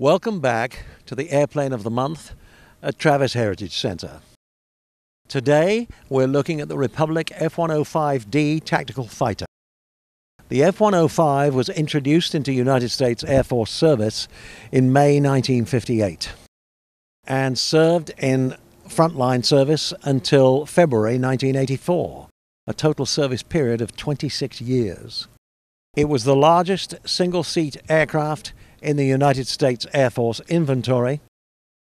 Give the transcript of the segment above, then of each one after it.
Welcome back to the Airplane of the Month at Travis Heritage Center. Today, we're looking at the Republic F105D tactical fighter. The F105 was introduced into United States Air Force service in May 1958 and served in frontline service until February 1984, a total service period of 26 years. It was the largest single-seat aircraft in the United States Air Force inventory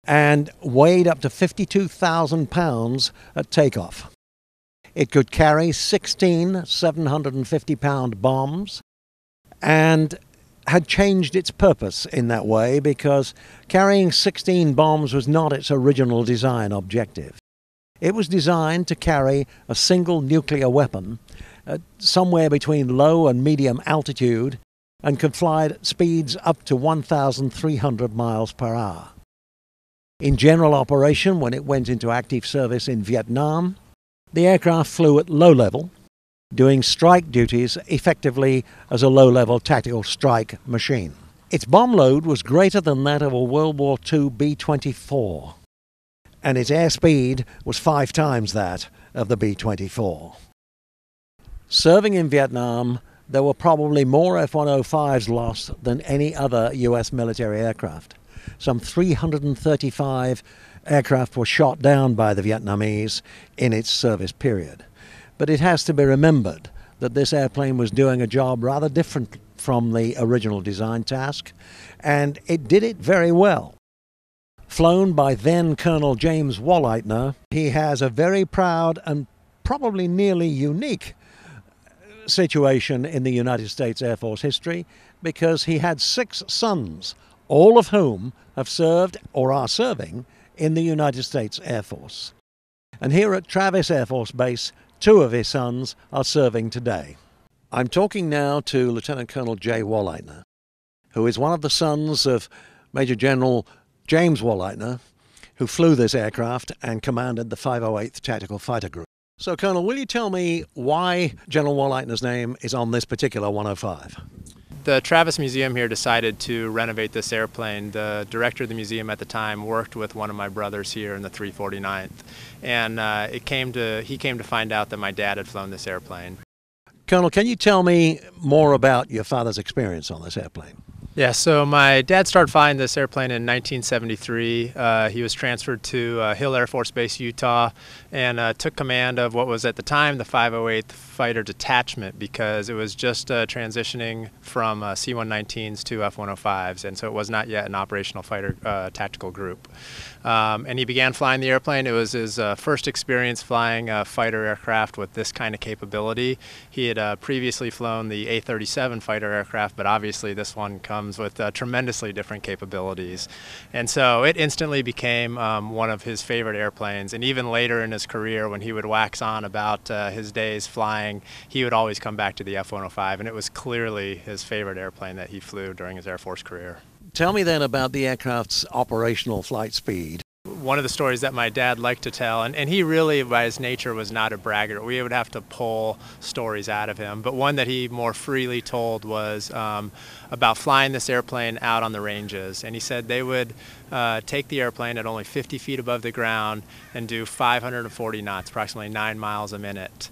and weighed up to 52,000 pounds at takeoff. It could carry 16 750-pound bombs and had changed its purpose in that way because carrying 16 bombs was not its original design objective. It was designed to carry a single nuclear weapon at somewhere between low and medium altitude and could fly at speeds up to 1,300 miles per hour. In general operation, when it went into active service in Vietnam, the aircraft flew at low level, doing strike duties effectively as a low-level tactical strike machine. Its bomb load was greater than that of a World War II B-24, and its airspeed was 5 times that of the B-24. Serving in Vietnam, there were probably more F-105s lost than any other U.S. military aircraft. Some 335 aircraft were shot down by the Vietnamese in its service period. But it has to be remembered that this airplane was doing a job rather different from the original design task, and it did it very well. Flown by then Colonel James Wolleitner, he has a very proud and probably nearly unique situation in the United States Air Force history because he had 6 sons, all of whom have served or are serving in the United States Air Force. And here at Travis Air Force Base, 2 of his sons are serving today. I'm talking now to Lieutenant Colonel Jay Wolleitner, who is one of the sons of Major General James Wolleitner, who flew this aircraft and commanded the 508th Tactical Fighter Group. So, Colonel, will you tell me why General Wolleitner's name is on this particular 105? The Travis Museum here decided to renovate this airplane. The director of the museum at the time worked with one of my brothers here in the 349th, and he came to find out that my dad had flown this airplane. Colonel, can you tell me more about your father's experience on this airplane? Yeah, so my dad started flying this airplane in 1973. He was transferred to Hill Air Force Base, Utah, and took command of what was at the time the 508th Fighter Detachment because it was just transitioning from C-119s to F-105s, and so it was not yet an operational fighter tactical group. And he began flying the airplane. It was his first experience flying a fighter aircraft with this kind of capability. He had previously flown the A-37 fighter aircraft, but obviously this one comes with tremendously different capabilities. And so it instantly became one of his favorite airplanes. And even later in his career, when he would wax on about his days flying, he would always come back to the F-105, and it was clearly his favorite airplane that he flew during his Air Force career. Tell me then about the aircraft's operational flight speed. One of the stories that my dad liked to tell, and he really, by his nature, was not a braggart. We would have to pull stories out of him, but one that he more freely told was about flying this airplane out on the ranges. And he said they would take the airplane at only 50 feet above the ground and do 540 knots, approximately 9 miles a minute,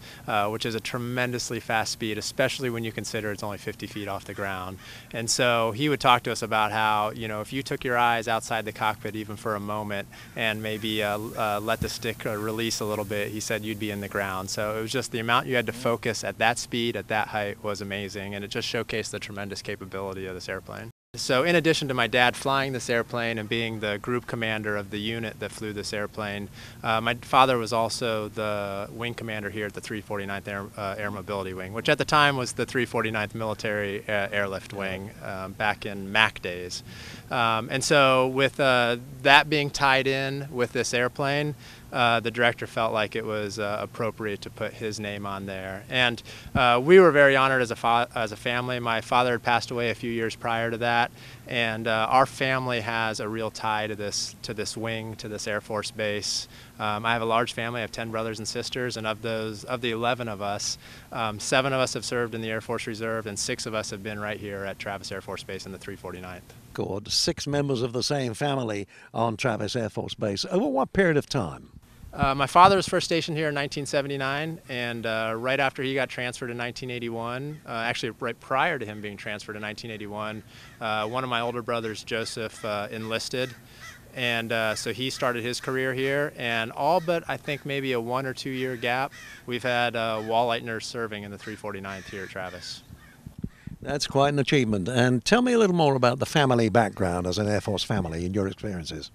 which is a tremendously fast speed, especially when you consider it's only 50 feet off the ground. And so he would talk to us about how, you know, if you took your eyes outside the cockpit even for a moment and maybe let the stick release a little bit, he said you'd be in the ground. So it was just the amount you had to focus at that speed, at that height, was amazing, and it just showcased the tremendous capability of this airplane. So in addition to my dad flying this airplane and being the group commander of the unit that flew this airplane, my father was also the wing commander here at the 349th Air Mobility Wing, which at the time was the 349th Military Airlift Wing back in MAC days. And so with that being tied in with this airplane, the director felt like it was appropriate to put his name on there. And we were very honored as a family. My father had passed away a few years prior to that, and our family has a real tie to this wing, to this Air Force base. I have a large family. I have 10 brothers and sisters, and of the 11 of us, 7 of us have served in the Air Force Reserve, and 6 of us have been right here at Travis Air Force Base in the 349th. record, 6 members of the same family on Travis Air Force Base. Over what period of time? My father was first stationed here in 1979, and right after he got transferred in 1981, actually right prior to him being transferred in 1981, one of my older brothers, Joseph, enlisted. And so he started his career here, and all but I think maybe a 1 or 2 year gap, we've had Wall-Leitners serving in the 349th here at Travis. That's quite an achievement. And tell me a little more about the family background as an Air Force family and your experiences.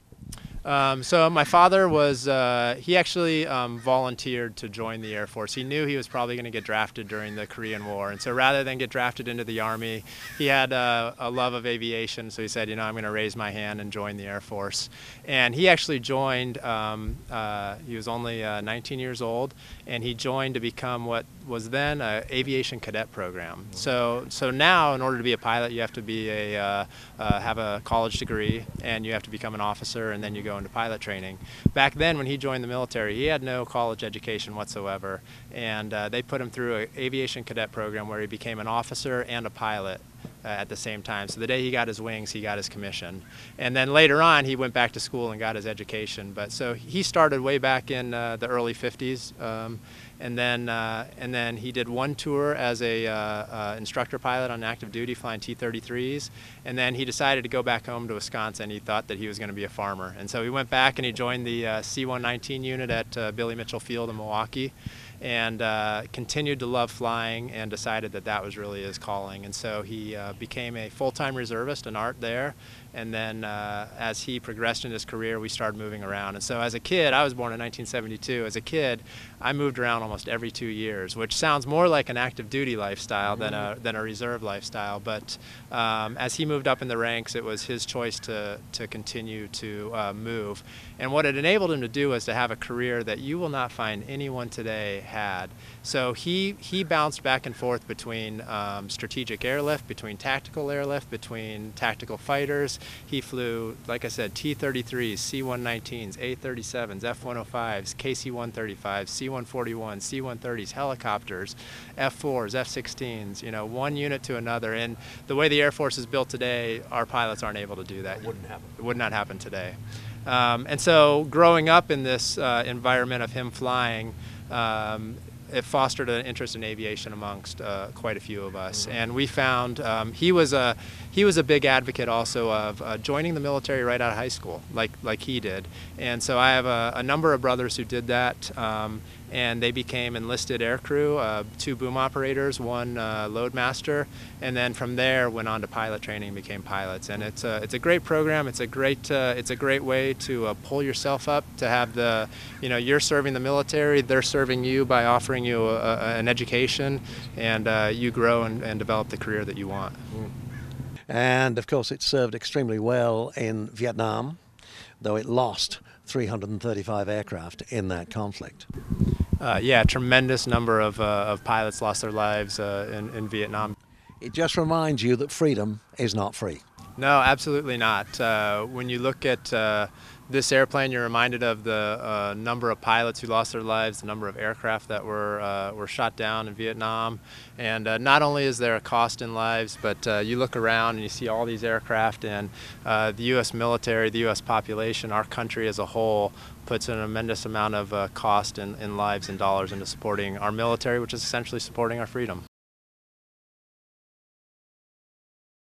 So my father was, he actually volunteered to join the Air Force. He knew he was probably going to get drafted during the Korean War. And so rather than get drafted into the Army, he had a love of aviation. So he said, you know, I'm going to raise my hand and join the Air Force. And he actually joined, he was only 19 years old, and he joined to become what was then an aviation cadet program. So now, in order to be a pilot, you have to be have a college degree, and you have to become an officer, and then you go into pilot training. Back then, when he joined the military, he had no college education whatsoever, and they put him through an aviation cadet program where he became an officer and a pilot at the same time. So the day he got his wings, he got his commission. And then later on, he went back to school and got his education. But so he started way back in the early 50s. And then he did one tour as a instructor pilot on active duty flying T-33s, and then he decided to go back home to Wisconsin. He thought that he was going to be a farmer, and so he went back and he joined the C-119 unit at Billy Mitchell Field in Milwaukee, and continued to love flying and decided that that was really his calling. And so he became a full-time reservist, an art there, and then as he progressed in his career, we started moving around. And so as a kid, I was born in 1972, as a kid I moved around almost every 2 years, which sounds more like an active duty lifestyle than a reserve lifestyle. But as he moved up in the ranks, it was his choice to continue to move. And what it enabled him to do was to have a career that you will not find anyone today had. So he bounced back and forth between strategic airlift, between tactical airlift, between tactical fighters. He flew, like I said, T-33s, C-119s, A-37s, F-105s, KC-135s, C-141s, C-130s, helicopters, F-4s, F-16s, you know, one unit to another. And the way the Air Force is built today, our pilots aren't able to do that. It wouldn't happen. It would not happen today. And so growing up in this environment of him flying, it fostered an interest in aviation amongst quite a few of us. And we found he was a big advocate also of joining the military right out of high school, like he did. And so I have a number of brothers who did that, and they became enlisted aircrew, 2 boom operators, 1 loadmaster, and then from there went on to pilot training and became pilots. And it's a great program. It's a great way to pull yourself up, to have the, you know, you're serving the military, they're serving you by offering you an education, and you grow and develop the career that you want. And of course it served extremely well in Vietnam, though it lost 335 aircraft in that conflict. Yeah, a tremendous number of pilots lost their lives in Vietnam. It just reminds you that freedom is not free. No, absolutely not. When you look at this airplane, you're reminded of the number of pilots who lost their lives, the number of aircraft that were shot down in Vietnam. And not only is there a cost in lives, but you look around and you see all these aircraft, and the U.S. military, the U.S. population, our country as a whole puts an immense amount of cost in lives and dollars into supporting our military, which is essentially supporting our freedom.